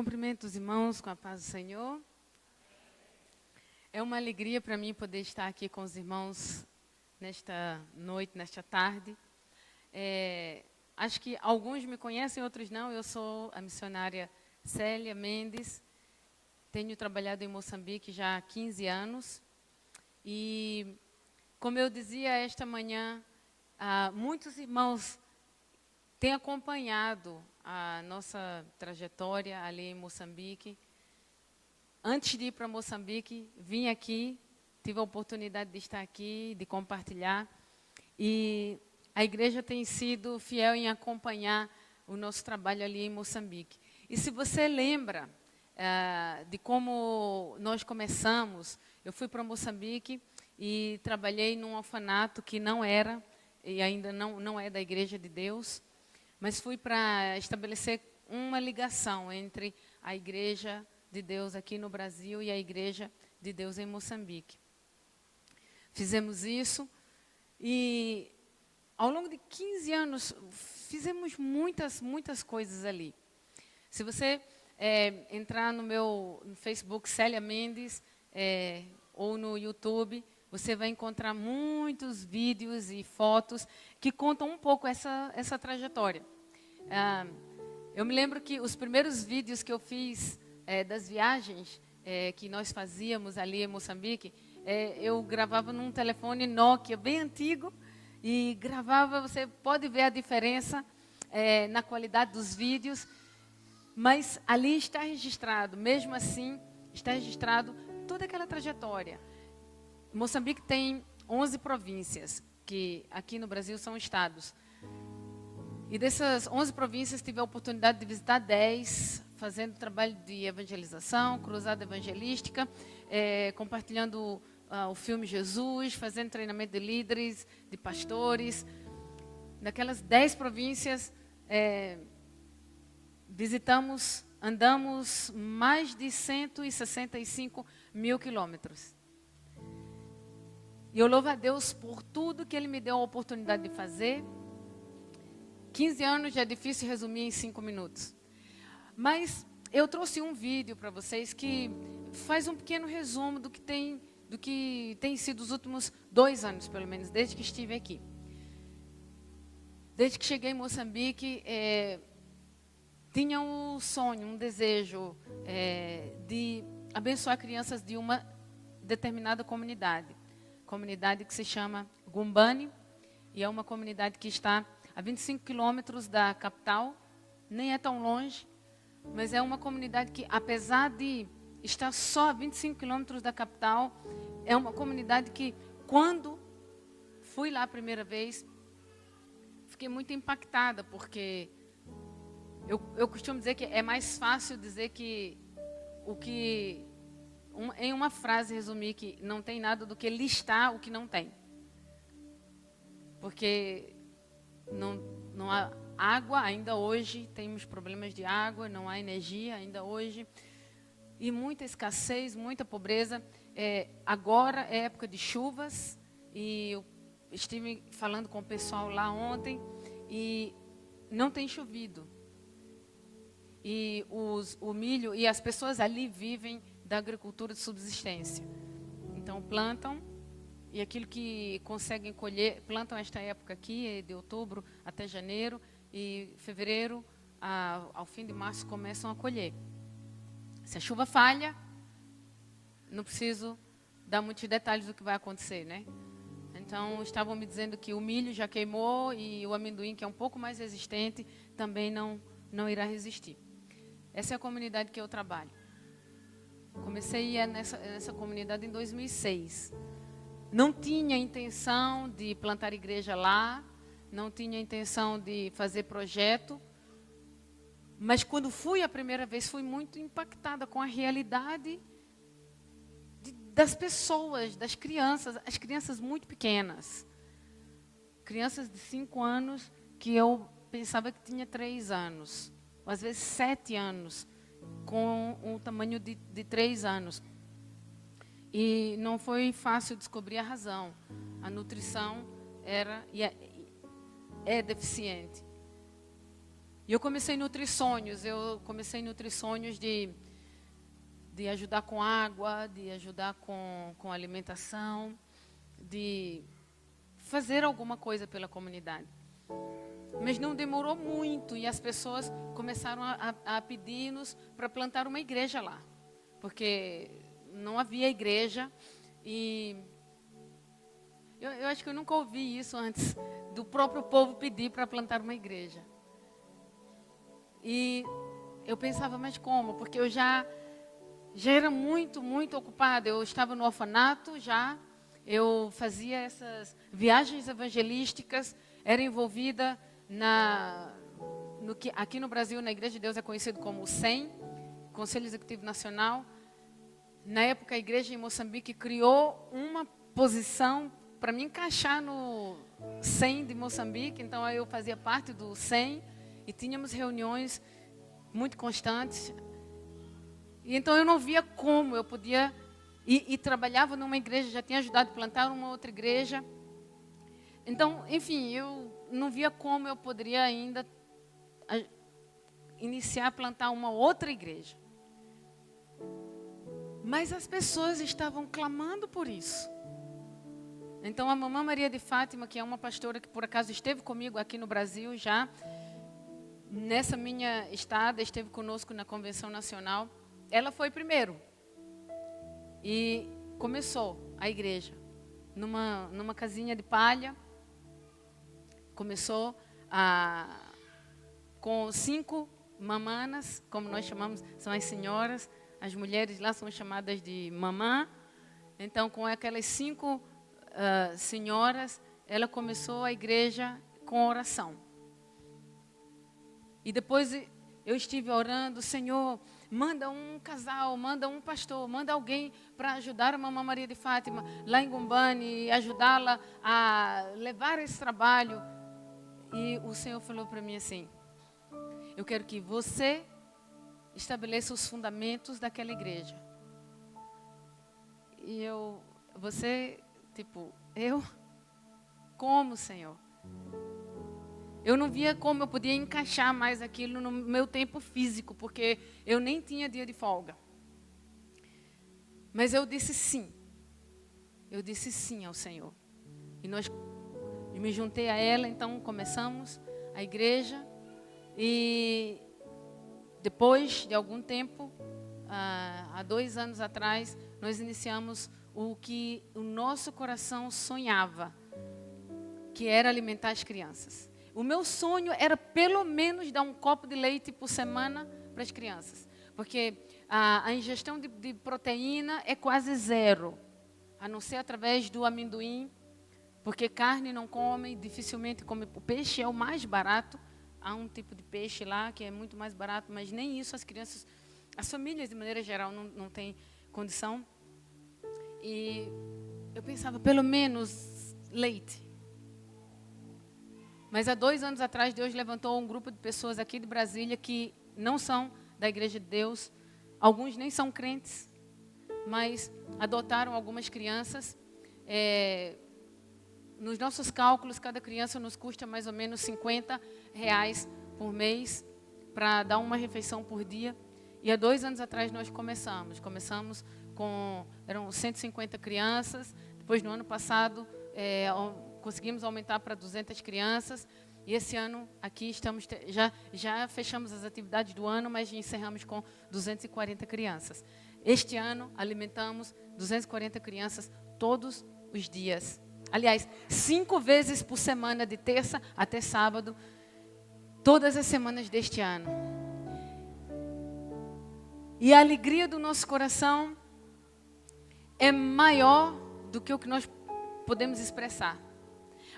Cumprimento os irmãos com a paz do Senhor. É uma alegria para mim poder estar aqui com os irmãos nesta noite, nesta tarde. Acho que alguns me conhecem, outros não. Eu sou a missionária Célia Mendes. Tenho trabalhado em Moçambique já há 15 anos. E, como eu dizia esta manhã, muitos irmãos têm acompanhado a nossa trajetória ali em Moçambique. Antes de ir para Moçambique, vim aqui, tive a oportunidade de estar aqui, de compartilhar. E a igreja tem sido fiel em acompanhar o nosso trabalho ali em Moçambique. E se você lembra de como nós começamos, eu fui para Moçambique e trabalhei num orfanato que não era, e ainda não é da Igreja de Deus, mas fui para estabelecer uma ligação entre a Igreja de Deus aqui no Brasil e a Igreja de Deus em Moçambique. Fizemos isso e ao longo de 15 anos fizemos muitas coisas ali. Se você entrar no Facebook Célia Mendes ou no YouTube, você vai encontrar muitos vídeos e fotos que contam um pouco essa trajetória. Eu me lembro que os primeiros vídeos que eu fiz das viagens que nós fazíamos ali em Moçambique, eu gravava num telefone Nokia bem antigo e gravava. Você pode ver a diferença na qualidade dos vídeos, mas ali está registrado, mesmo assim, está registrado toda aquela trajetória. Moçambique tem 11 províncias, que aqui no Brasil são estados. E dessas 11 províncias, tive a oportunidade de visitar 10, fazendo trabalho de evangelização, cruzada evangelística, compartilhando o filme Jesus, fazendo treinamento de líderes, de pastores. Naquelas 10 províncias, andamos mais de 165 mil quilômetros. E eu louvo a Deus por tudo que Ele me deu a oportunidade de fazer. 15 anos já é difícil resumir em 5 minutos. Mas eu trouxe um vídeo para vocês que faz um pequeno resumo do que tem sido os últimos 2 anos, pelo menos, desde que estive aqui. Desde que cheguei em Moçambique, tinha um sonho, um desejo de abençoar crianças de uma determinada comunidade. Comunidade que se chama Gumbani, e é uma comunidade que está a 25 quilômetros da capital, nem é tão longe, mas é uma comunidade que, apesar de estar só a 25 quilômetros da capital, é uma comunidade que, quando fui lá a primeira vez, fiquei muito impactada, porque eu costumo dizer que é mais fácil dizer que em uma frase resumir que não tem nada do que listar o que não tem. Porque não há água ainda hoje, temos problemas de água, não há energia ainda hoje, e muita escassez, muita pobreza. Agora é época de chuvas, e eu estive falando com o pessoal lá ontem, e não tem chovido. E o milho, e as pessoas ali vivem da agricultura de subsistência. Então plantam, e aquilo que conseguem colher, plantam esta época aqui, de outubro até janeiro, e fevereiro, ao fim de março, começam a colher. Se a chuva falha, não preciso dar muitos detalhes do que vai acontecer, né? Então, estavam me dizendo que o milho já queimou, e o amendoim, que é um pouco mais resistente, também não irá resistir. Essa é a comunidade que eu trabalho. Comecei a ir nessa comunidade em 2006. Não tinha intenção de plantar igreja lá, não tinha intenção de fazer projeto, mas quando fui a primeira vez, fui muito impactada com a realidade das pessoas, das crianças, as crianças muito pequenas. Crianças de 5 anos que eu pensava que tinha 3 anos, ou às vezes 7 anos, com um tamanho de 3 anos. E não foi fácil descobrir a razão. A nutrição é deficiente. E eu comecei a nutrir sonhos. Eu comecei a nutrir sonhos de ajudar com água, de ajudar com alimentação, de fazer alguma coisa pela comunidade. Mas não demorou muito e as pessoas começaram a pedir-nos para plantar uma igreja lá. Porque não havia igreja e eu acho que eu nunca ouvi isso antes, do próprio povo pedir para plantar uma igreja. E eu pensava, mas como? Porque eu já era muito, muito ocupada. Eu estava no orfanato já, eu fazia essas viagens evangelísticas, era envolvida no que aqui no Brasil, na Igreja de Deus, é conhecido como o SEM, Conselho Executivo Nacional. Na época, a igreja em Moçambique criou uma posição para me encaixar no SEM de Moçambique. Então, eu fazia parte do SEM e tínhamos reuniões muito constantes. E então, eu não via como eu podia... E trabalhava numa igreja, já tinha ajudado a plantar uma outra igreja. Então, enfim, eu não via como eu poderia ainda iniciar a plantar uma outra igreja. Mas as pessoas estavam clamando por isso. Então, a Mamã Maria de Fátima, que é uma pastora que por acaso esteve comigo aqui no Brasil já, nessa minha estada, esteve conosco na Convenção Nacional, ela foi primeiro. E começou a igreja numa casinha de palha. Começou com 5 mamanas, como nós chamamos, são as senhoras. As mulheres lá são chamadas de mamã. Então, com aquelas 5 senhoras, ela começou a igreja com oração. E depois eu estive orando, Senhor, manda um casal, manda um pastor, manda alguém para ajudar a Mamã Maria de Fátima lá em Gombani, e ajudá-la a levar esse trabalho. E o Senhor falou para mim assim, eu quero que você estabeleça os fundamentos daquela igreja. E eu, como, Senhor? Eu não via como eu podia encaixar mais aquilo no meu tempo físico, porque eu nem tinha dia de folga. Mas eu disse sim. Eu disse sim ao Senhor. E eu me juntei a ela, então começamos a igreja. E depois de algum tempo, há 2 anos atrás, nós iniciamos o que o nosso coração sonhava, que era alimentar as crianças. O meu sonho era pelo menos dar um copo de leite por semana para as crianças. Porque a ingestão de proteína é quase zero, a não ser através do amendoim, porque carne não come, dificilmente come. O peixe é o mais barato. Há um tipo de peixe lá que é muito mais barato, mas nem isso as crianças, as famílias de maneira geral não têm condição. E eu pensava, pelo menos leite. Mas há 2 anos atrás, Deus levantou um grupo de pessoas aqui de Brasília que não são da Igreja de Deus. Alguns nem são crentes, mas adotaram algumas crianças. Nos nossos cálculos, cada criança nos custa mais ou menos R$50 por mês para dar uma refeição por dia. E há 2 anos atrás nós começamos eram 150 crianças. Depois, no ano passado, conseguimos aumentar para 200 crianças. E esse ano aqui já fechamos as atividades do ano, mas encerramos com 240 crianças. Este ano alimentamos 240 crianças todos os dias. Aliás, 5 vezes por semana, de terça até sábado, todas as semanas deste ano. E a alegria do nosso coração é maior do que o que nós podemos expressar.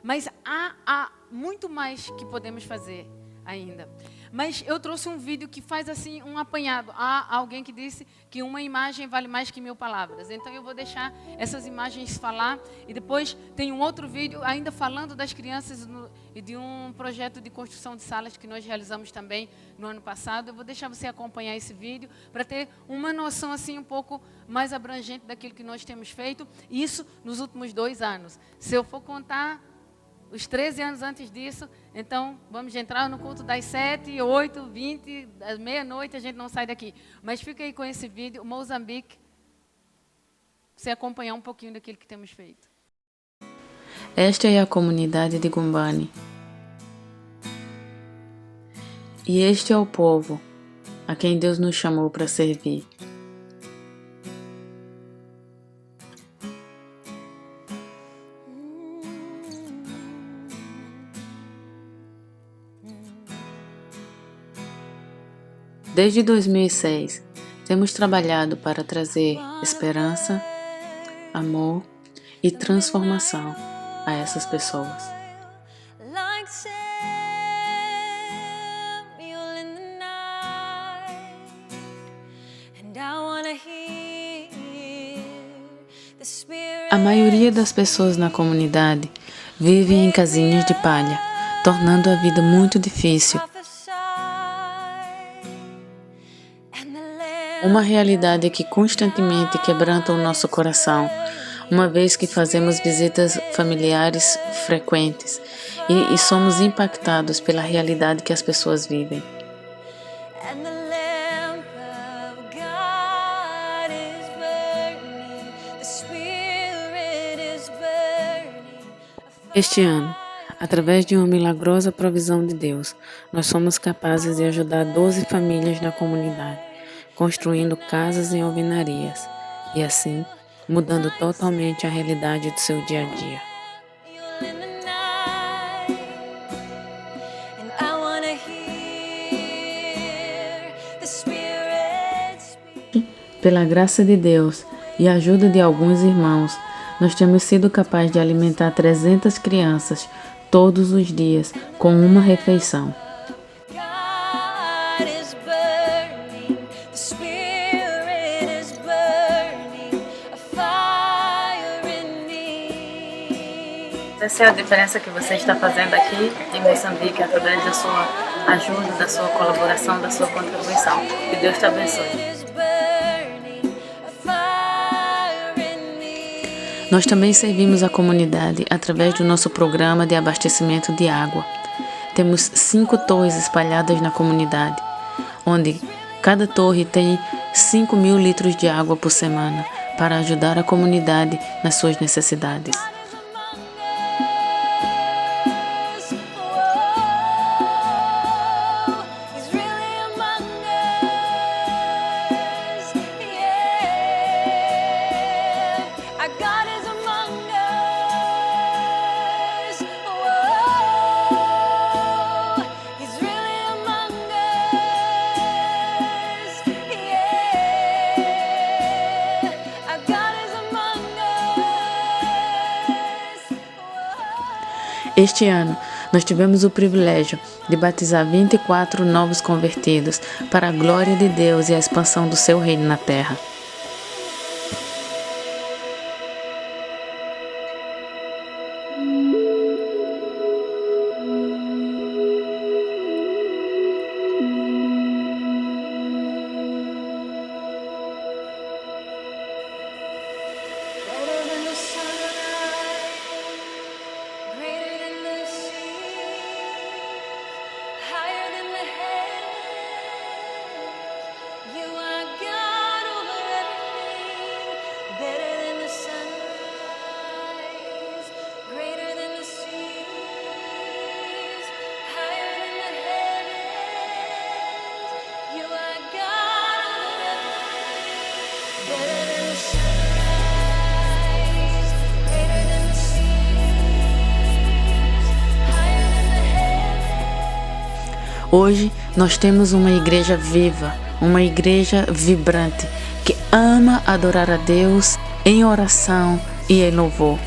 Mas há muito mais que podemos fazer ainda. Mas eu trouxe um vídeo que faz assim um apanhado. Há alguém que disse que uma imagem vale mais que 1000 palavras. Então eu vou deixar essas imagens falar. E depois tem um outro vídeo ainda falando das crianças e de um projeto de construção de salas que nós realizamos também no ano passado. Eu vou deixar você acompanhar esse vídeo para ter uma noção assim um pouco mais abrangente daquilo que nós temos feito. Isso nos últimos 2 anos. Se eu for contar os 13 anos antes disso. Então, vamos entrar no culto das 7, 8, 20, das meia-noite, a gente não sai daqui. Mas fica aí com esse vídeo, Moçambique, você acompanhar um pouquinho daquilo que temos feito. Esta é a comunidade de Gumbani. E este é o povo a quem Deus nos chamou para servir. Desde 2006, temos trabalhado para trazer esperança, amor e transformação a essas pessoas. A maioria das pessoas na comunidade vive em casinhas de palha, tornando a vida muito difícil. Uma realidade que constantemente quebranta o nosso coração, uma vez que fazemos visitas familiares frequentes e somos impactados pela realidade que as pessoas vivem. Este ano, através de uma milagrosa provisão de Deus, nós somos capazes de ajudar 12 famílias na comunidade, construindo casas em alvenarias e assim mudando totalmente a realidade do seu dia a dia. Pela graça de Deus e a ajuda de alguns irmãos, nós temos sido capazes de alimentar 300 crianças todos os dias com uma refeição. Essa é a diferença que você está fazendo aqui em Moçambique através da sua ajuda, da sua colaboração, da sua contribuição. Que Deus te abençoe. Nós também servimos a comunidade através do nosso programa de abastecimento de água. Temos 5 torres espalhadas na comunidade, onde cada torre tem 5.000 litros de água por semana para ajudar a comunidade nas suas necessidades. Este ano, nós tivemos o privilégio de batizar 24 novos convertidos para a glória de Deus e a expansão do seu reino na terra. Hoje nós temos uma igreja viva, uma igreja vibrante, que ama adorar a Deus em oração e em louvor.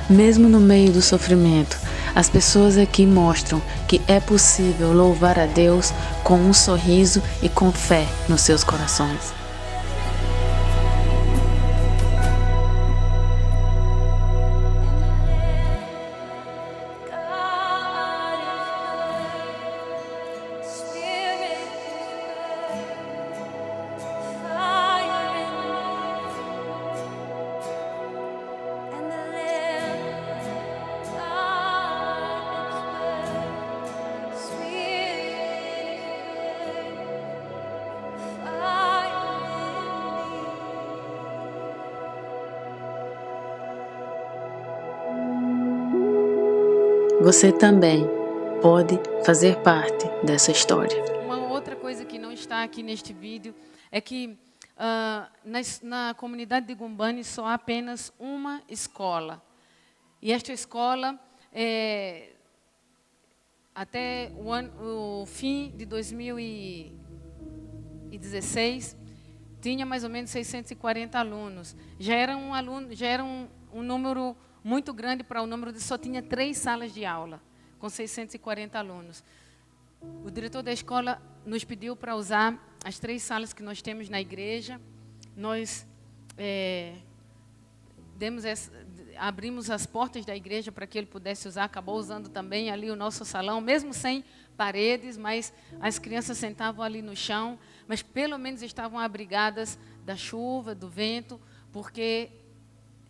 Mesmo no meio do sofrimento, As pessoas aqui mostram que é possível louvar a Deus com um sorriso e com fé nos seus corações. Você também pode fazer parte dessa história. Uma outra coisa que não está aqui neste vídeo é que na comunidade de Gumbani só há apenas uma escola. E esta escola, até o fim de 2016, tinha mais ou menos 640 alunos. Já era um número muito grande para o número de só tinha 3 salas de aula, com 640 alunos. O diretor da escola nos pediu para usar as 3 salas que nós temos na igreja. Nós abrimos as portas da igreja para que ele pudesse usar. Acabou usando também ali o nosso salão, mesmo sem paredes, mas as crianças sentavam ali no chão, mas pelo menos estavam abrigadas da chuva, do vento, porque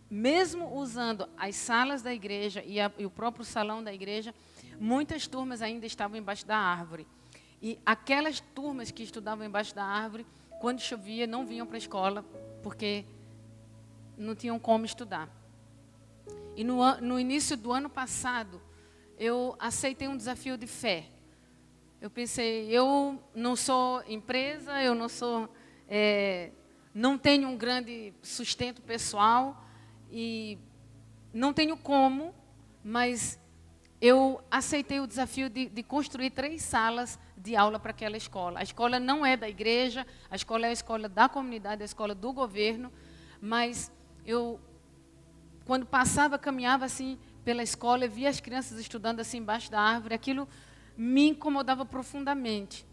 mesmo usando as salas da igreja e o próprio salão da igreja, muitas turmas ainda estavam embaixo da árvore. E aquelas turmas que estudavam embaixo da árvore, quando chovia, não vinham para a escola, porque não tinham como estudar. E no início do ano passado, eu aceitei um desafio de fé. Eu pensei, eu não sou empresa, eu não tenho um grande sustento pessoal, e não tenho como, mas eu aceitei o desafio de construir 3 salas de aula para aquela escola. A escola não é da igreja, a escola é a escola da comunidade, a escola do governo, mas eu, quando caminhava assim pela escola, eu via as crianças estudando assim embaixo da árvore, aquilo me incomodava profundamente.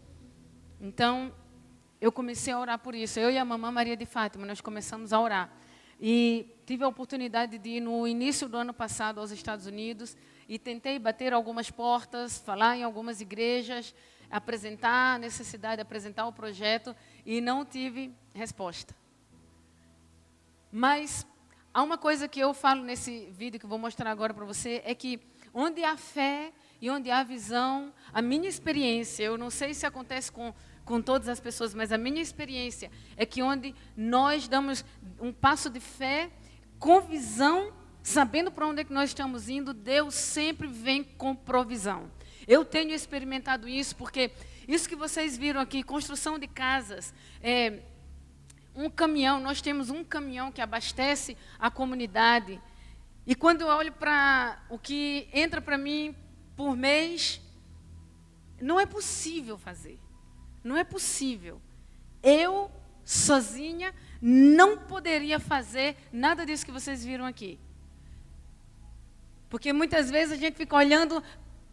Então, eu comecei a orar por isso. Eu e a mamãe Maria de Fátima, nós começamos a orar. E tive a oportunidade de ir no início do ano passado aos Estados Unidos e tentei bater algumas portas, falar em algumas igrejas, apresentar a necessidade, apresentar o projeto, e não tive resposta. Mas há uma coisa que eu falo nesse vídeo que eu vou mostrar agora para você, é que onde há fé e onde há visão, a minha experiência, eu não sei se acontece com todas as pessoas, mas a minha experiência é que onde nós damos um passo de fé, com visão, sabendo para onde é que nós estamos indo, Deus sempre vem com provisão. Eu tenho experimentado isso, porque isso que vocês viram aqui, construção de casas, um caminhão, nós temos um caminhão que abastece a comunidade, e quando eu olho para o que entra para mim por mês, não é possível fazer. Não é possível. Eu, sozinha, não poderia fazer nada disso que vocês viram aqui. Porque muitas vezes a gente fica olhando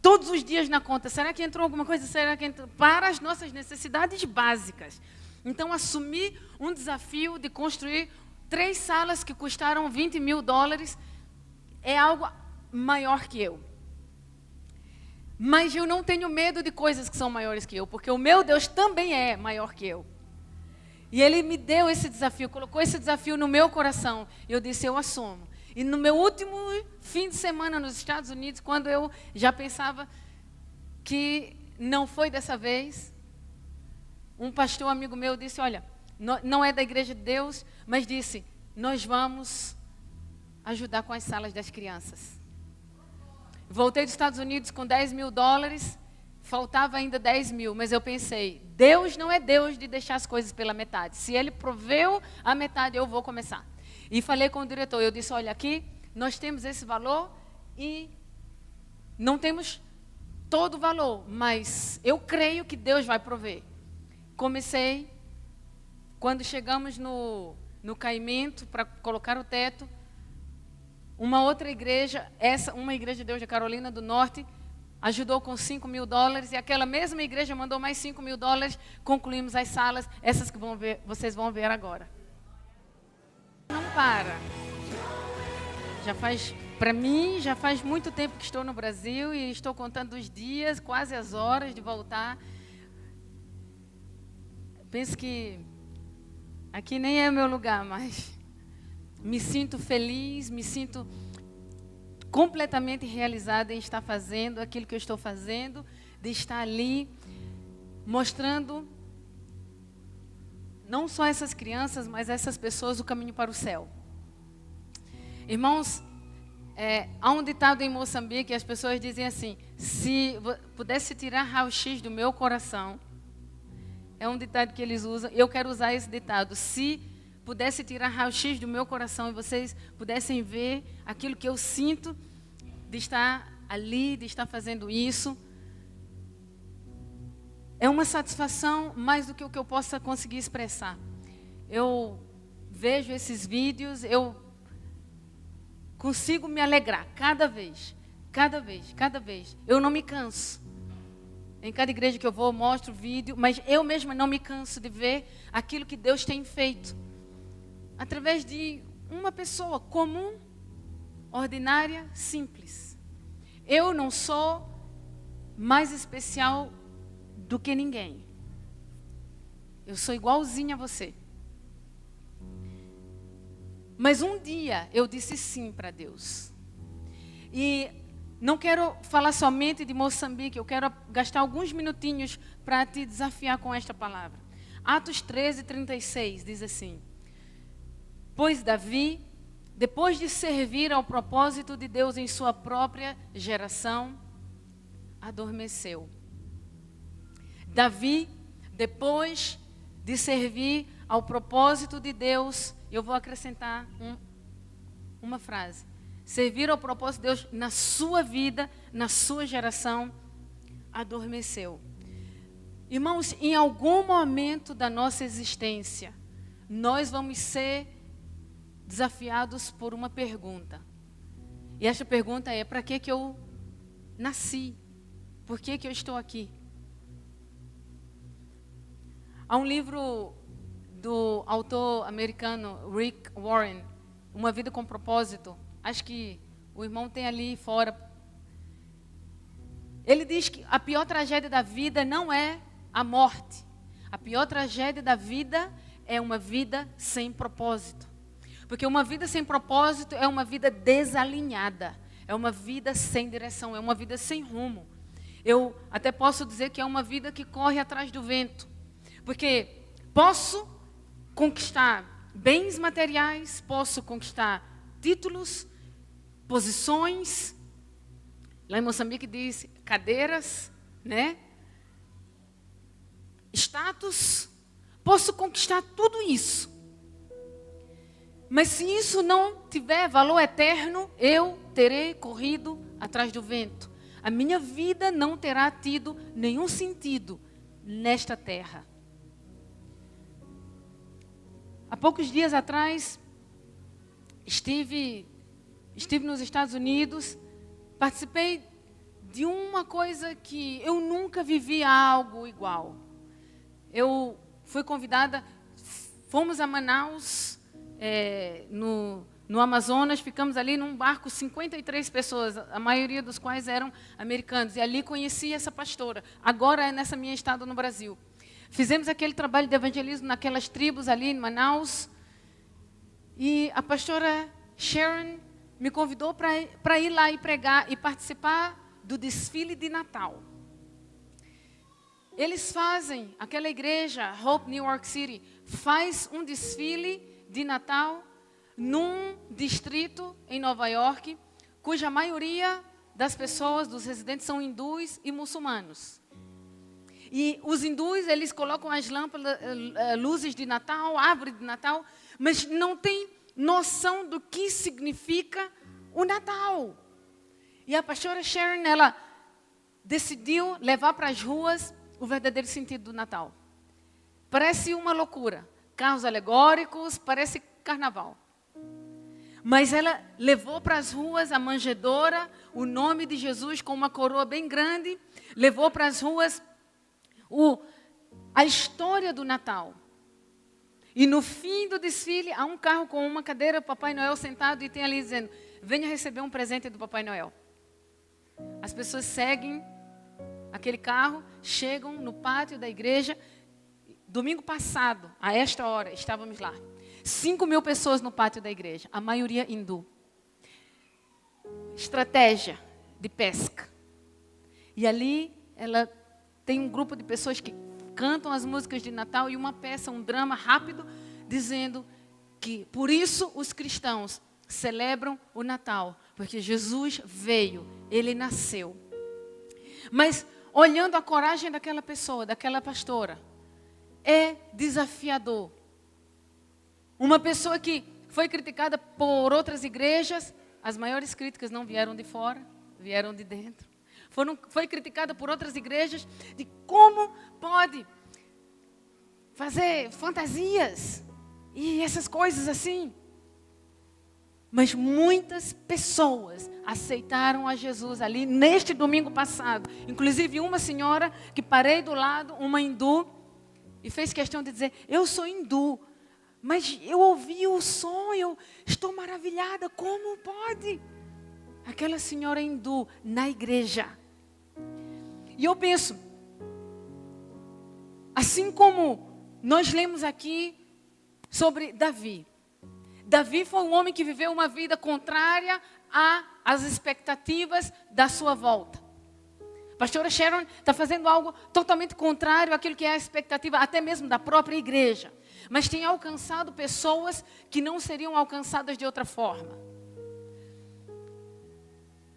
todos os dias na conta. Será que entrou alguma coisa? Será que entrou? Para as nossas necessidades básicas. Então, assumir um desafio de construir 3 salas que custaram $20 mil é algo maior que eu. Mas eu não tenho medo de coisas que são maiores que eu, porque o meu Deus também é maior que eu. E Ele me deu esse desafio, colocou esse desafio no meu coração. E eu disse, eu assumo. E no meu último fim de semana nos Estados Unidos, quando eu já pensava que não foi dessa vez, um pastor amigo meu disse, olha, não é da Igreja de Deus, mas disse, nós vamos ajudar com as salas das crianças. Voltei dos Estados Unidos com $10 mil, faltava ainda 10 mil, mas eu pensei, Deus não é Deus de deixar as coisas pela metade. Se Ele proveu a metade, eu vou começar. E falei com o diretor, eu disse, olha, aqui nós temos esse valor e não temos todo o valor, mas eu creio que Deus vai prover. Comecei, quando chegamos no caimento para colocar o teto, Uma outra igreja, uma igreja de Deus de Carolina do Norte, ajudou com $5.000 e aquela mesma igreja mandou mais $5.000. Concluímos as salas, essas que vocês vão ver agora. Não para. Para mim, já faz muito tempo que estou no Brasil e estou contando os dias, quase as horas de voltar. Penso que aqui nem é o meu lugar, mas me sinto feliz, me sinto completamente realizada em estar fazendo aquilo que eu estou fazendo, de estar ali mostrando não só essas crianças, mas essas pessoas o caminho para o céu. Irmãos, há um ditado em Moçambique, as pessoas dizem assim: se pudesse tirar raio-x do meu coração, é um ditado que eles usam, eu quero usar esse ditado: se pudesse tirar raio-x do meu coração e vocês pudessem ver aquilo que eu sinto de estar ali, de estar fazendo isso, é uma satisfação mais do que o que eu possa conseguir expressar. Eu vejo esses vídeos, eu consigo me alegrar cada vez. Eu não me canso. Em cada igreja que eu vou, eu mostro vídeo, mas eu mesma não me canso de ver aquilo que Deus tem feito. Através de uma pessoa comum, ordinária, simples. Eu não sou mais especial do que ninguém. Eu sou igualzinha a você. Mas um dia eu disse sim para Deus. E não quero falar somente de Moçambique, eu quero gastar alguns minutinhos para te desafiar com esta palavra. Atos 13:36 diz assim: pois Davi, depois de servir ao propósito de Deus em sua própria geração, adormeceu. Davi, depois de servir ao propósito de Deus, eu vou acrescentar uma frase: servir ao propósito de Deus na sua vida, na sua geração, adormeceu. Irmãos, em algum momento da nossa existência, nós vamos ser desafiados por uma pergunta. E esta pergunta é: para que eu nasci? Por que eu estou aqui? Há um livro do autor americano Rick Warren, Uma Vida com Propósito. Acho que o irmão tem ali fora. Ele diz que a pior tragédia da vida não é a morte. A pior tragédia da vida é uma vida sem propósito. Porque uma vida sem propósito é uma vida desalinhada. É uma vida sem direção, é uma vida sem rumo. Eu até posso dizer que é uma vida que corre atrás do vento. Porque posso conquistar bens materiais, posso conquistar títulos, posições. Lá em Moçambique diz cadeiras, né? Status. Posso conquistar tudo isso. Mas se isso não tiver valor eterno, eu terei corrido atrás do vento. A minha vida não terá tido nenhum sentido nesta terra. Há poucos dias atrás, estive nos Estados Unidos, participei de uma coisa que eu nunca vivi algo igual. Eu fui convidada, fomos a Manaus, no Amazonas, ficamos ali num barco, 53 pessoas, a maioria dos quais eram americanos. E ali conheci essa pastora, agora é nessa minha estada no Brasil. Fizemos aquele trabalho de evangelismo naquelas tribos ali em Manaus. E a pastora Sharon me convidou para ir lá e pregar e participar do desfile de Natal. Eles fazem, aquela igreja, Hope New York City, faz um desfile de Natal num distrito em Nova York, cuja maioria das pessoas, dos residentes, são hindus e muçulmanos. E os hindus, eles colocam as lâmpadas, luzes de Natal, árvore de Natal, mas não tem noção do que significa o Natal. E a pastora Sharon, ela decidiu levar para as ruas o verdadeiro sentido do Natal. Parece uma loucura. Carros alegóricos, parece carnaval. Mas ela levou para as ruas a manjedoura, o nome de Jesus com uma coroa bem grande, levou para as ruas a história do Natal. E no fim do desfile, há um carro com uma cadeira, Papai Noel sentado, e tem ali dizendo, venha receber um presente do Papai Noel. As pessoas seguem aquele carro, chegam no pátio da igreja. Domingo passado, a esta hora, estávamos lá. 5.000 pessoas no pátio da igreja, a maioria hindu. Estratégia de pesca. E ali, ela tem um grupo de pessoas que cantam as músicas de Natal e uma peça, um drama rápido, dizendo que por isso os cristãos celebram o Natal, porque Jesus veio, ele nasceu. Mas olhando a coragem daquela pessoa, daquela pastora, é desafiador. Uma pessoa que foi criticada por outras igrejas, as maiores críticas não vieram de fora, vieram de dentro. Foi criticada por outras igrejas de como pode fazer fantasias e essas coisas assim. Mas muitas pessoas aceitaram a Jesus ali neste domingo passado. Inclusive uma senhora que parei do lado, uma hindu, e fez questão de dizer, eu sou hindu, mas eu ouvi o som, eu estou maravilhada, como pode? Aquela senhora hindu na igreja. E eu penso, assim como nós lemos aqui sobre Davi. Davi foi um homem que viveu uma vida contrária às expectativas da sua volta. A pastora Sharon está fazendo algo totalmente contrário àquilo que é a expectativa, até mesmo da própria igreja. Mas tem alcançado pessoas que não seriam alcançadas de outra forma.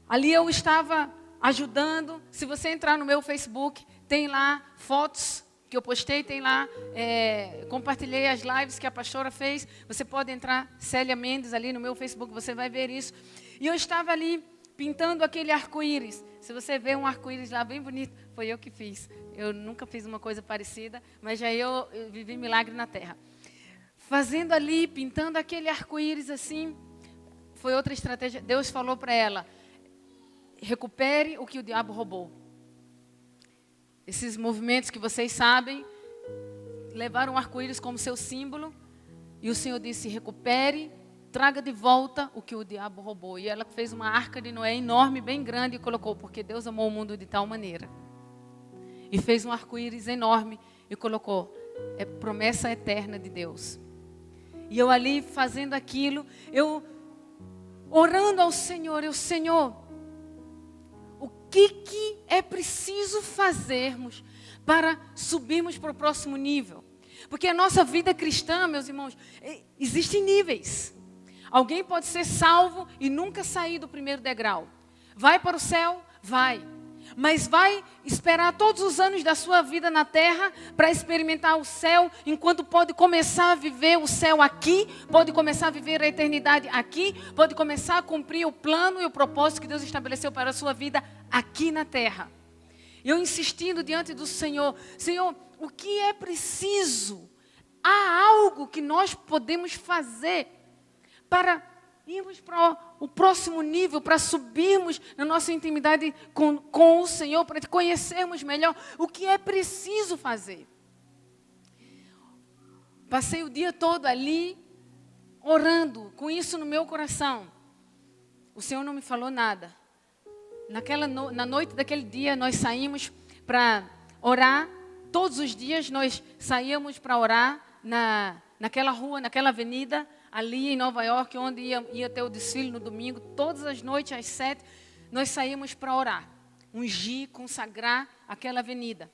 Ali eu estava ajudando. Se você entrar no meu Facebook, tem lá fotos que eu postei, tem lá, compartilhei as lives que a pastora fez. Você pode entrar, Célia Mendes, ali no meu Facebook, você vai ver isso. E eu estava ali pintando aquele arco-íris. Se você vê um arco-íris lá bem bonito, foi eu que fiz. Eu nunca fiz uma coisa parecida, mas já eu vivi milagre na terra. Fazendo ali, pintando aquele arco-íris assim, foi outra estratégia. Deus falou para ela, recupere o que o diabo roubou. Esses movimentos que vocês sabem, levaram o arco-íris como seu símbolo, e o Senhor disse, recupere, traga de volta o que o diabo roubou. E ela fez uma arca de Noé enorme, bem grande, e colocou, porque Deus amou o mundo de tal maneira. E fez um arco-íris enorme, e colocou, é promessa eterna de Deus. E eu ali fazendo aquilo, eu orando ao Senhor, Senhor, o que é preciso fazermos para subirmos para o próximo nível? Porque a nossa vida cristã, meus irmãos, existem níveis. Alguém pode ser salvo e nunca sair do primeiro degrau. Vai para o céu? Vai. Mas vai esperar todos os anos da sua vida na terra para experimentar o céu, enquanto pode começar a viver o céu aqui, pode começar a viver a eternidade aqui, pode começar a cumprir o plano e o propósito que Deus estabeleceu para a sua vida aqui na terra. Eu insistindo diante do Senhor, Senhor, o que é preciso? Há algo que nós podemos fazer para irmos para o próximo nível, para subirmos na nossa intimidade com o Senhor, para te conhecermos melhor. O que é preciso fazer? Passei o dia todo ali, orando, com isso no meu coração. O Senhor não me falou nada. Na noite daquele dia, nós saímos para orar. Todos os dias nós saíamos para orar naquela rua, naquela avenida, ali em Nova York, onde ia ter o desfile no domingo. Todas as noites, às 7, nós saímos para orar. Ungir, consagrar aquela avenida.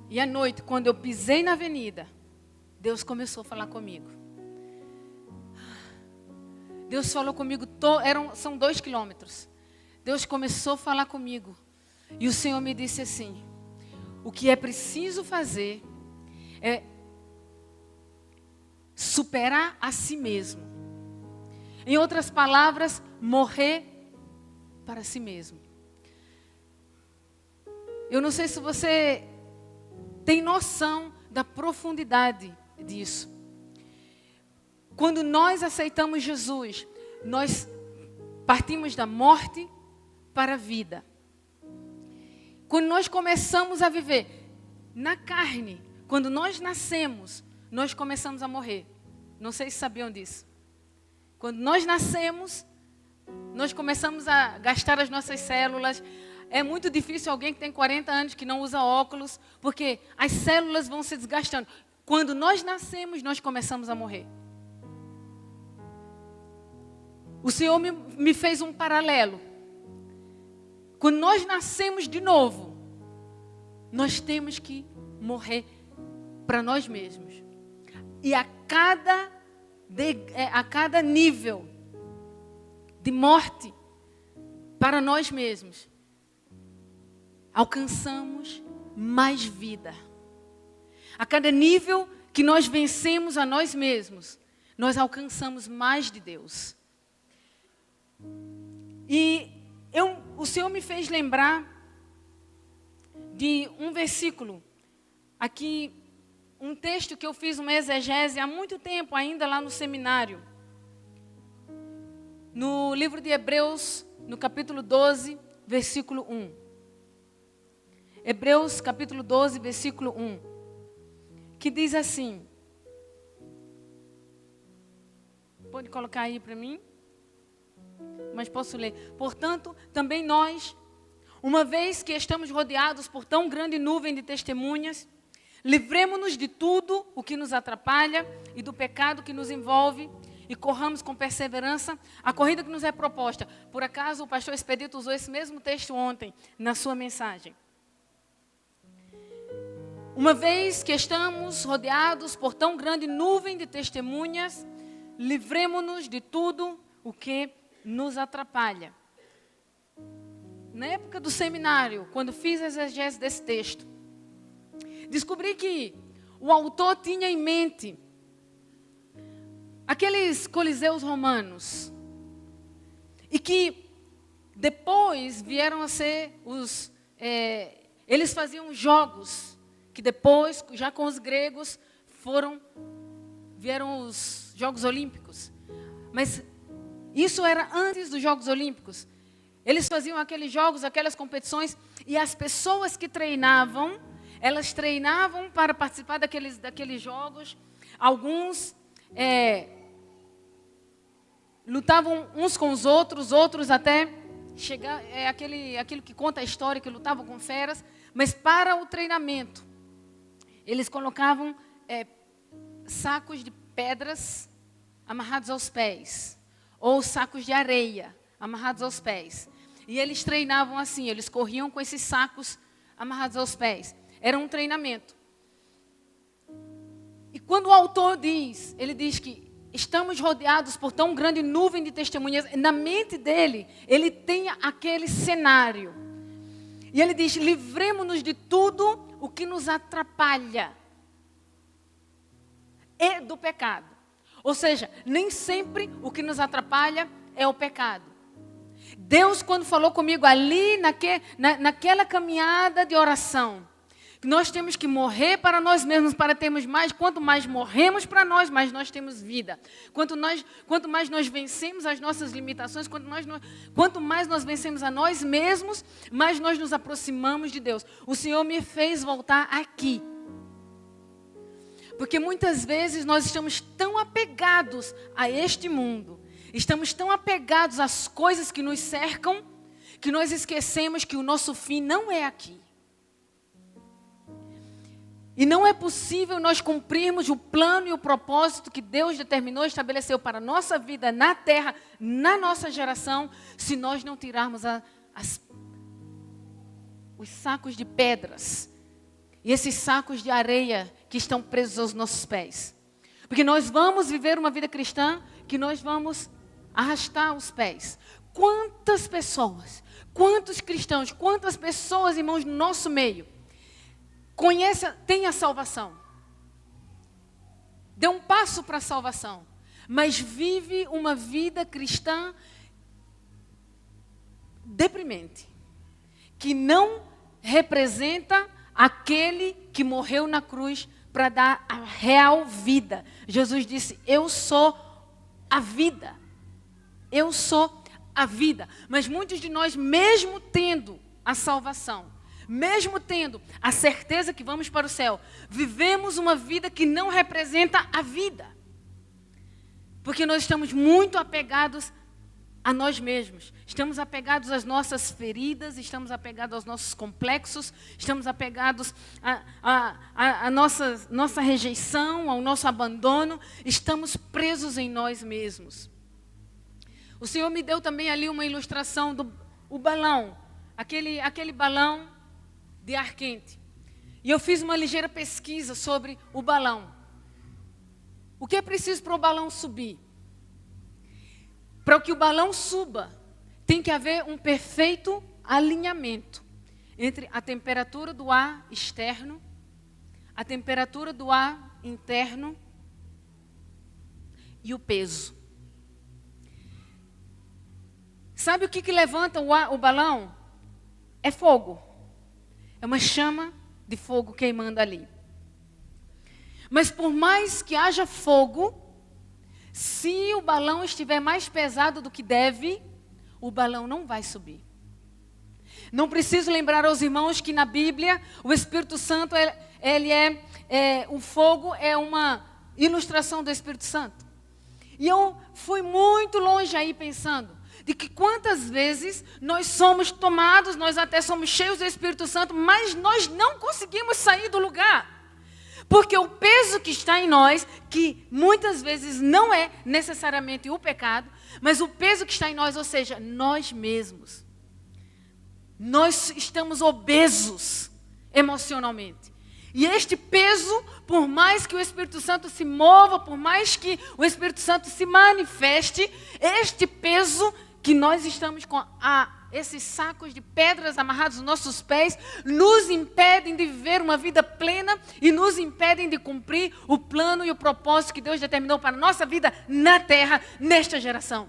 E à noite, quando eu pisei na avenida, Deus começou a falar comigo. Deus falou comigo, são 2 quilômetros. Deus começou a falar comigo. E o Senhor me disse assim, o que é preciso fazer é superar a si mesmo. Em outras palavras, morrer para si mesmo. Eu não sei se você tem noção da profundidade disso. quando nós aceitamos Jesus, nós partimos da morte para a vida. Quando nós começamos a viver na carne, quando nós nascemos, nós começamos a morrer. Não sei se sabiam disso. Quando nós nascemos, nós começamos a gastar as nossas células. É muito difícil alguém que tem 40 anos que não usa óculos, porque as células vão se desgastando. Quando nós nascemos, nós começamos a morrer. O Senhor me fez um paralelo. Quando nós nascemos de novo, nós temos que morrer para nós mesmos. E a cada nível de morte para nós mesmos, alcançamos mais vida. A cada nível que nós vencemos a nós mesmos, nós alcançamos mais de Deus. E o Senhor me fez lembrar de um versículo, aqui, um texto que eu fiz uma exegese há muito tempo, ainda lá no seminário. No livro de Hebreus, no capítulo 12, versículo 1. Hebreus, capítulo 12, versículo 1. Que diz assim. Pode colocar aí para mim? Mas posso ler. Portanto, também nós, uma vez que estamos rodeados por tão grande nuvem de testemunhas, livremo-nos de tudo o que nos atrapalha e do pecado que nos envolve e corramos com perseverança a corrida que nos é proposta. Por acaso o pastor Expedito usou esse mesmo texto ontem na sua mensagem. Uma vez que estamos rodeados por tão grande nuvem de testemunhas, livremo-nos de tudo o que nos atrapalha. Na época do seminário, quando fiz a exegese desse texto, descobri que o autor tinha em mente aqueles coliseus romanos. E que depois vieram a ser eles faziam jogos, que depois, já com os gregos, vieram os Jogos Olímpicos. Mas isso era antes dos Jogos Olímpicos. Eles faziam aqueles jogos, aquelas competições, e as pessoas que treinavam, elas treinavam para participar daqueles jogos. Alguns lutavam uns com os outros até chegar... aquilo que conta a história, que lutavam com feras. Mas para o treinamento, eles colocavam sacos de pedras amarrados aos pés. Ou sacos de areia amarrados aos pés. E eles treinavam assim, eles corriam com esses sacos amarrados aos pés. Era um treinamento. E quando o autor ele diz que estamos rodeados por tão grande nuvem de testemunhas, na mente dele, ele tem aquele cenário. E ele diz, livremo-nos de tudo o que nos atrapalha e do pecado. Ou seja, nem sempre o que nos atrapalha é o pecado. Deus, quando falou comigo ali, naquela caminhada de oração, nós temos que morrer para nós mesmos para termos mais. Quanto mais morremos para nós, mais nós temos vida. Quanto mais nós vencemos as nossas limitações, quanto mais nós vencemos a nós mesmos, mais nós nos aproximamos de Deus. O Senhor me fez voltar aqui. Porque muitas vezes nós estamos tão apegados a este mundo, estamos tão apegados às coisas que nos cercam, que nós esquecemos que o nosso fim não é aqui. E não é possível nós cumprirmos o plano e o propósito que Deus determinou e estabeleceu para a nossa vida na terra, na nossa geração, se nós não tirarmos os sacos de pedras e esses sacos de areia que estão presos aos nossos pés. Porque nós vamos viver uma vida cristã que nós vamos arrastar os pés. Quantas pessoas, quantos cristãos, quantas pessoas, irmãos, no nosso meio, tem a salvação, deu um passo para a salvação, mas vive uma vida cristã deprimente, que não representa aquele que morreu na cruz para dar a real vida. Jesus disse, eu sou a vida. Eu sou a vida. Mas muitos de nós, mesmo tendo a salvação, mesmo tendo a certeza que vamos para o céu, vivemos uma vida que não representa a vida. Porque nós estamos muito apegados a nós mesmos. Estamos apegados às nossas feridas, estamos apegados aos nossos complexos, estamos apegados à nossa rejeição, ao nosso abandono, estamos presos em nós mesmos. O Senhor me deu também ali uma ilustração do balão, aquele balão de ar quente. E eu fiz uma ligeira pesquisa sobre o balão. O que é preciso para o balão subir? Para que o balão suba, tem que haver um perfeito alinhamento entre a temperatura do ar externo, a temperatura do ar interno e o peso. Sabe o que levanta o balão? É fogo. É uma chama de fogo queimando ali. Mas por mais que haja fogo, se o balão estiver mais pesado do que deve, o balão não vai subir. Não preciso lembrar aos irmãos que na Bíblia o Espírito Santo, o fogo é uma ilustração do Espírito Santo. E eu fui muito longe aí pensando de que quantas vezes nós somos tomados, nós até somos cheios do Espírito Santo, mas nós não conseguimos sair do lugar. Porque o peso que está em nós, que muitas vezes não é necessariamente o pecado, mas o peso que está em nós, ou seja, nós mesmos. Nós estamos obesos emocionalmente. E este peso, por mais que o Espírito Santo se mova, por mais que o Espírito Santo se manifeste, este peso que nós estamos com esses sacos de pedras amarrados nos nossos pés, nos impedem de viver uma vida plena e nos impedem de cumprir o plano e o propósito que Deus determinou para a nossa vida na terra, nesta geração.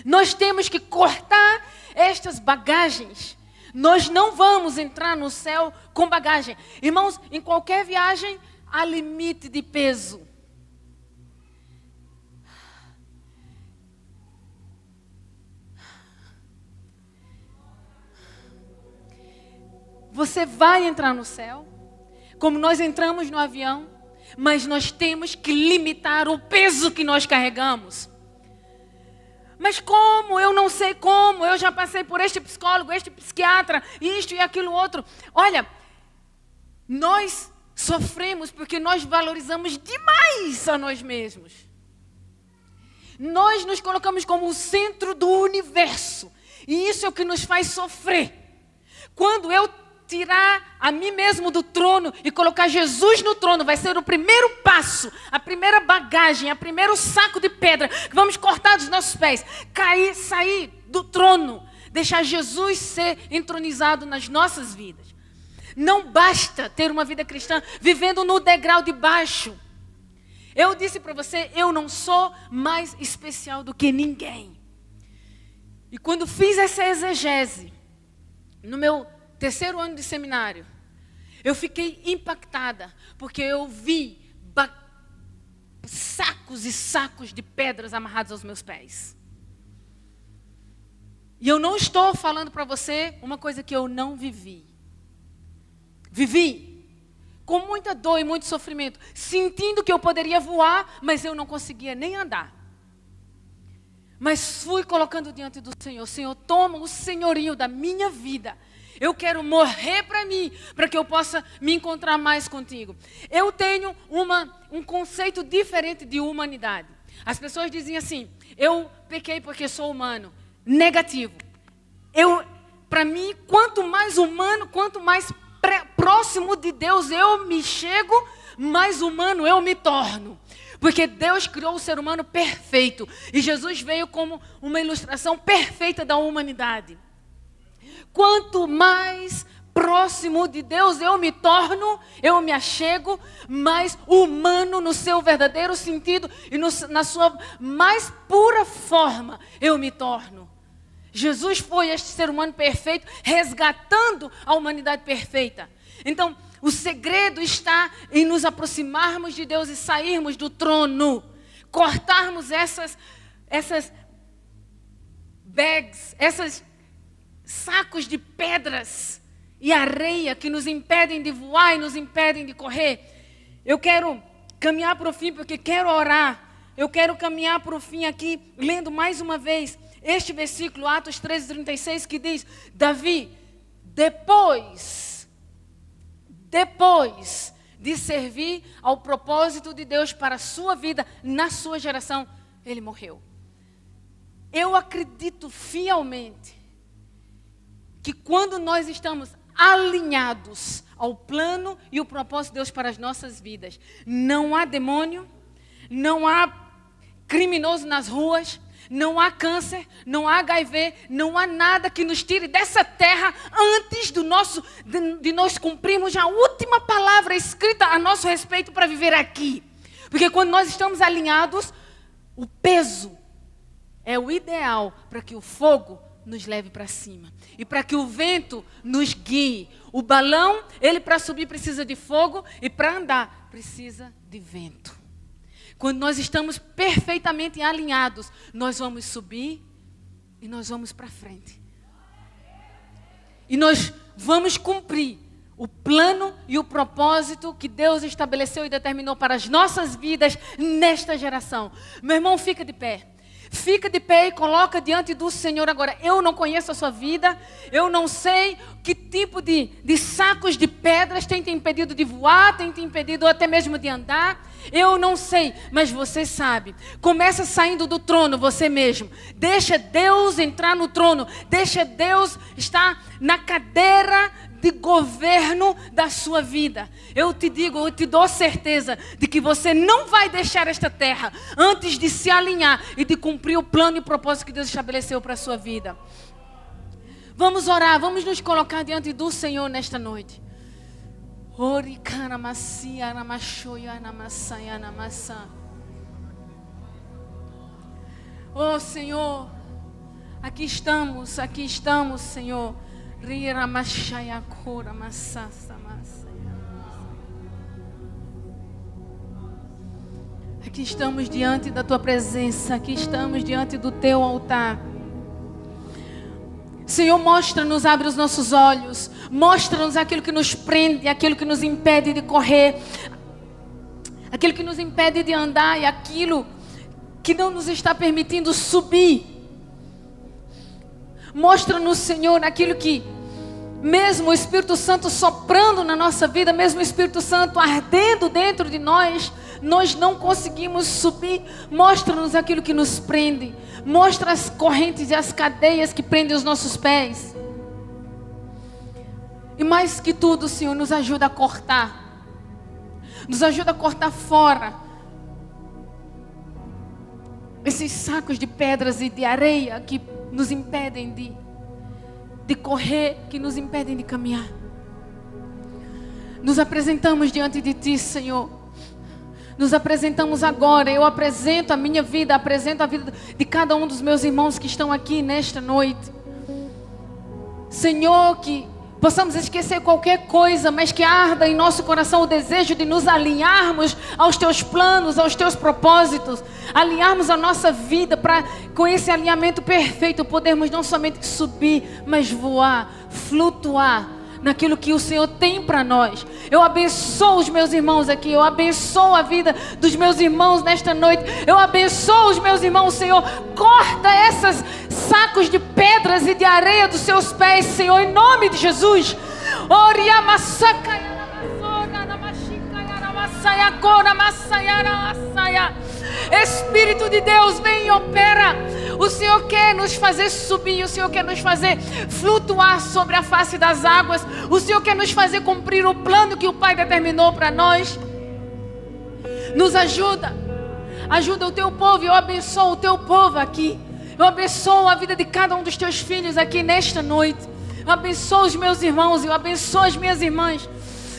Nós temos que cortar estas bagagens. Nós não vamos entrar no céu com bagagem. Irmãos, em qualquer viagem, há limite de peso. Você vai entrar no céu, como nós entramos no avião, mas nós temos que limitar o peso que nós carregamos. Mas como? Eu não sei como. Eu já passei por este psicólogo, este psiquiatra, isto e aquilo outro. Olha, nós sofremos porque nós valorizamos demais a nós mesmos. Nós nos colocamos como o centro do universo. E isso é o que nos faz sofrer. Quando eu tirar a mim mesmo do trono e colocar Jesus no trono, vai ser o primeiro passo, a primeira bagagem, o primeiro saco de pedra que vamos cortar dos nossos pés, sair do trono, deixar Jesus ser entronizado nas nossas vidas. Não basta ter uma vida cristã vivendo no degrau de baixo. Eu disse para você, eu não sou mais especial do que ninguém. E quando fiz essa exegese, no meu terceiro ano de seminário, eu fiquei impactada, porque eu vi sacos e sacos de pedras amarrados aos meus pés. E eu não estou falando para você uma coisa que eu não vivi. Vivi com muita dor e muito sofrimento, sentindo que eu poderia voar, mas eu não conseguia nem andar. Mas fui colocando diante do Senhor, Senhor, toma o senhorio da minha vida. Eu quero morrer para mim, para que eu possa me encontrar mais contigo. Eu tenho um conceito diferente de humanidade. As pessoas dizem assim, eu pequei porque sou humano. Negativo. Para mim, quanto mais humano, quanto mais próximo de Deus eu me chego, mais humano eu me torno. Porque Deus criou o ser humano perfeito. E Jesus veio como uma ilustração perfeita da humanidade. Quanto mais próximo de Deus eu me torno, eu me achego, mais humano no seu verdadeiro sentido e na sua mais pura forma eu me torno. Jesus foi este ser humano perfeito, resgatando a humanidade perfeita. Então, O segredo está em nos aproximarmos de Deus e sairmos do trono. Cortarmos essas bags, esses sacos de pedras e areia que nos impedem de voar e nos impedem de correr. Eu quero caminhar para o fim porque quero orar. Eu quero caminhar para o fim aqui, lendo mais uma vez este versículo, Atos 13:36, que diz: Davi, depois de servir ao propósito de Deus para a sua vida, na sua geração, ele morreu. Eu acredito fielmente que quando nós estamos alinhados ao plano e o propósito de Deus para as nossas vidas, não há demônio, não há criminoso nas ruas, não há câncer, não há HIV, não há nada que nos tire dessa terra antes de nós cumprirmos a última palavra escrita a nosso respeito para viver aqui. Porque quando nós estamos alinhados, o peso é o ideal para que o fogo nos leve para cima. E para que o vento nos guie. O balão, ele para subir precisa de fogo e para andar precisa de vento. Quando nós estamos perfeitamente alinhados, nós vamos subir e nós vamos para frente. E nós vamos cumprir o plano e o propósito que Deus estabeleceu e determinou para as nossas vidas nesta geração. Meu irmão, fica de pé. Fica de pé e coloca diante do Senhor agora. Eu não conheço a sua vida. Eu não sei que tipo de sacos de pedras tem te impedido de voar, tem te impedido até mesmo de andar. Eu não sei, mas você sabe. Começa saindo do trono você mesmo. Deixa Deus entrar no trono. Deixa Deus estar na cadeira de governo da sua vida. Eu te digo, eu te dou certeza de que você não vai deixar esta terra antes de se alinhar e de cumprir o plano e propósito que Deus estabeleceu para a sua vida. Vamos orar, vamos nos colocar diante do Senhor nesta noite. Oh Senhor, aqui estamos, Senhor. Aqui estamos diante da tua presença, aqui estamos diante do teu altar. Senhor, mostra-nos, abre os nossos olhos, mostra-nos aquilo que nos prende, aquilo que nos impede de correr, aquilo que nos impede de andar e aquilo que não nos está permitindo subir. Mostra-nos, Senhor, aquilo que, mesmo o Espírito Santo soprando na nossa vida, mesmo o Espírito Santo ardendo dentro de nós, nós não conseguimos subir. Mostra-nos aquilo que nos prende. Mostra as correntes e as cadeias que prendem os nossos pés. E mais que tudo, Senhor, nos ajuda a cortar. Nos ajuda a cortar fora esses sacos de pedras e de areia que nos impedem de correr, que nos impedem de caminhar. Nos apresentamos diante de Ti, Senhor. Nos apresentamos agora. Eu apresento a minha vida, apresento a vida de cada um dos meus irmãos que estão aqui nesta noite. Senhor, que possamos esquecer qualquer coisa, mas que arda em nosso coração o desejo de nos alinharmos aos Teus planos, aos Teus propósitos. Alinharmos a nossa vida para, com esse alinhamento perfeito, podermos não somente subir, mas voar, flutuar naquilo que o Senhor tem para nós. Eu abençoo os meus irmãos aqui. Eu abençoo a vida dos meus irmãos nesta noite. Eu abençoo os meus irmãos, Senhor. Corta esses sacos de pedras e de areia dos seus pés, Senhor, em nome de Jesus. Espírito de Deus, vem e opera. O Senhor quer nos fazer subir, o Senhor quer nos fazer flutuar sobre a face das águas. O Senhor quer nos fazer cumprir o plano que o Pai determinou para nós. Nos ajuda, ajuda o Teu povo. Eu abençoo o Teu povo aqui. Eu abençoo a vida de cada um dos Teus filhos aqui nesta noite. Eu abençoo os meus irmãos, eu abençoo as minhas irmãs.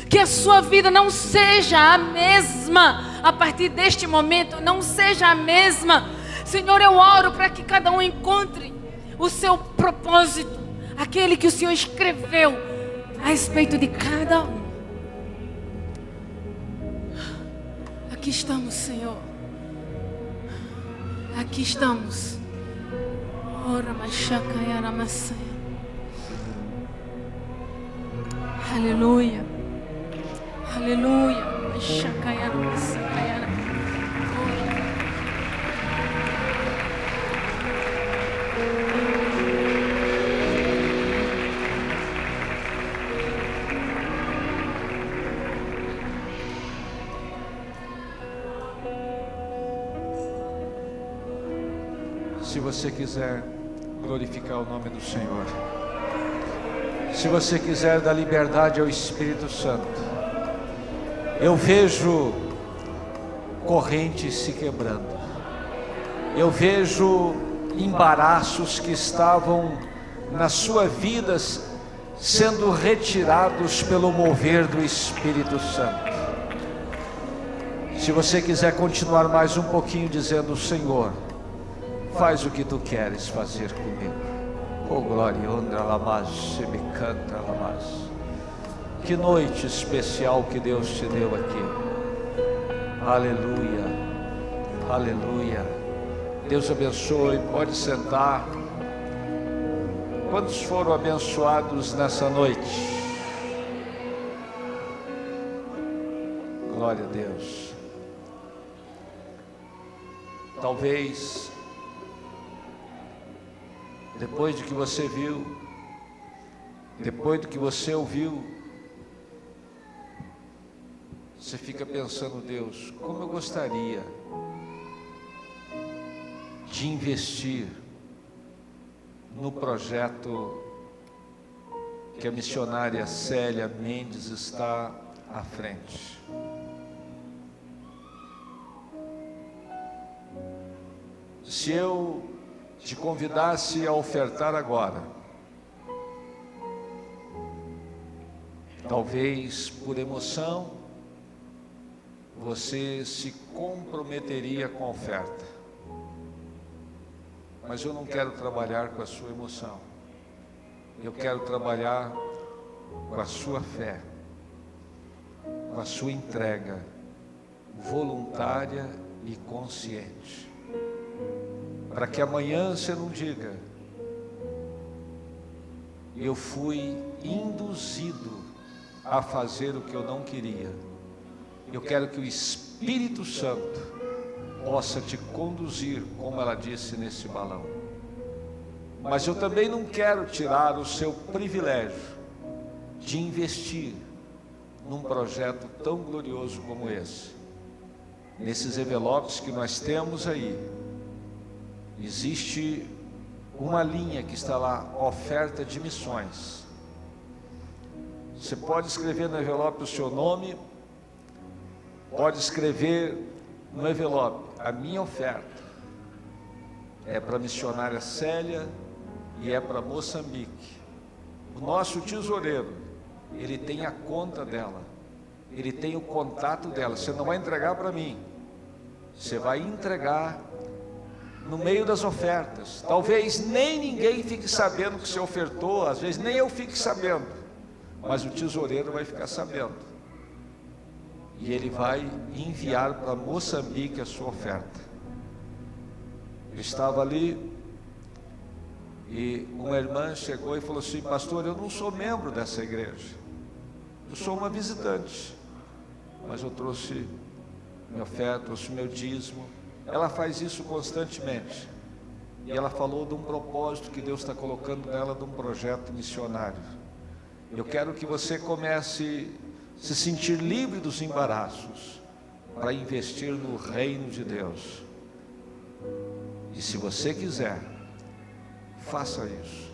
Que a sua vida não seja a mesma a partir deste momento, não seja a mesma. Senhor, eu oro para que cada um encontre o seu propósito, aquele que o Senhor escreveu a respeito de cada um. Aqui estamos, Senhor. Aqui estamos. Ora, machacaiara, maçã. Aleluia. Aleluia. Machacaiara, maçacaiara. Se você quiser glorificar o nome do Senhor, se você quiser dar liberdade ao Espírito Santo, eu vejo correntes se quebrando, eu vejo embaraços que estavam na sua vida sendo retirados pelo mover do Espírito Santo. Se você quiser continuar mais um pouquinho dizendo: Senhor, faz o que tu queres fazer comigo. Oh glória, ondra lamaz, se me canta lamaz. Que noite especial que Deus te deu aqui. Aleluia, aleluia. Deus abençoe, pode sentar. Quantos foram abençoados nessa noite? Glória a Deus. Talvez depois do que você viu, depois do que você ouviu, você fica pensando: Deus, como eu gostaria de investir no projeto que a missionária Célia Mendes está à frente. Se eu te convidasse a ofertar agora, talvez por emoção você se comprometeria com a oferta, mas eu não quero trabalhar com a sua emoção, eu quero trabalhar com a sua fé, com a sua entrega voluntária e consciente, para que amanhã você não diga: eu fui induzido a fazer o que eu não queria. Eu quero que o Espírito Santo possa te conduzir, como ela disse nesse balão. Mas eu também não quero tirar o seu privilégio de investir num projeto tão glorioso como esse. Nesses envelopes que nós temos aí, existe uma linha que está lá: oferta de missões. Você pode escrever no envelope o seu nome, pode escrever no envelope: a minha oferta é para a missionária Célia e é para Moçambique. O nosso tesoureiro, ele tem a conta dela, ele tem o contato dela. Você não vai entregar para mim, você vai entregar no meio das ofertas. Talvez nem ninguém fique sabendo que você ofertou, às vezes nem eu fique sabendo, mas o tesoureiro vai ficar sabendo, e ele vai enviar para Moçambique a sua oferta. Eu estava ali e uma irmã chegou e falou assim: pastor, eu não sou membro dessa igreja, eu sou uma visitante, mas eu trouxe minha oferta, trouxe meu dízimo. Ela faz isso constantemente, e ela falou de um propósito que Deus está colocando nela, de um projeto missionário. Eu quero que você comece a se sentir livre dos embaraços para investir no reino de Deus. E se você quiser, faça isso.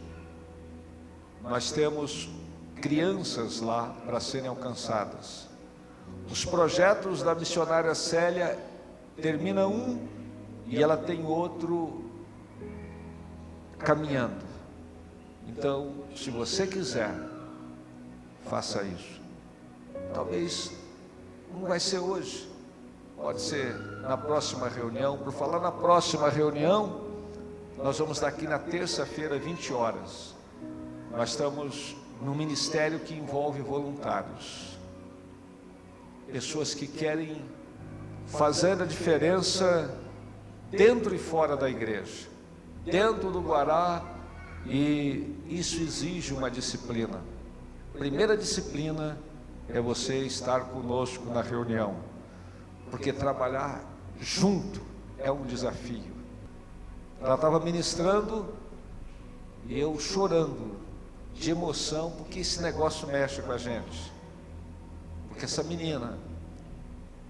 Nós temos crianças lá para serem alcançadas. Os projetos da missionária Célia, termina um e ela tem outro caminhando. Então, se você quiser, faça isso. Talvez não vai ser hoje, pode ser na próxima reunião. Por falar na próxima reunião, nós vamos estar aqui na terça-feira, 20 horas. Nós estamos num ministério que envolve voluntários, pessoas que querem fazendo a diferença dentro e fora da igreja, dentro do Guará, e isso exige uma disciplina. Primeira disciplina é você estar conosco na reunião, porque trabalhar junto é um desafio. Ela estava ministrando e eu chorando de emoção, porque esse negócio mexe com a gente. Porque essa menina,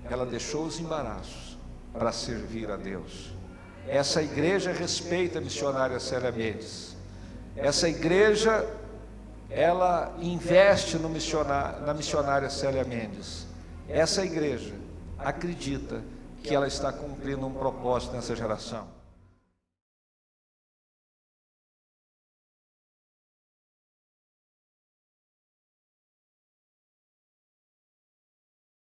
ela deixou os embaraços para servir a Deus. Essa igreja respeita a missionária Célia Mendes. Essa igreja, ela investe na missionária Célia Mendes. Essa igreja acredita que ela está cumprindo um propósito nessa geração.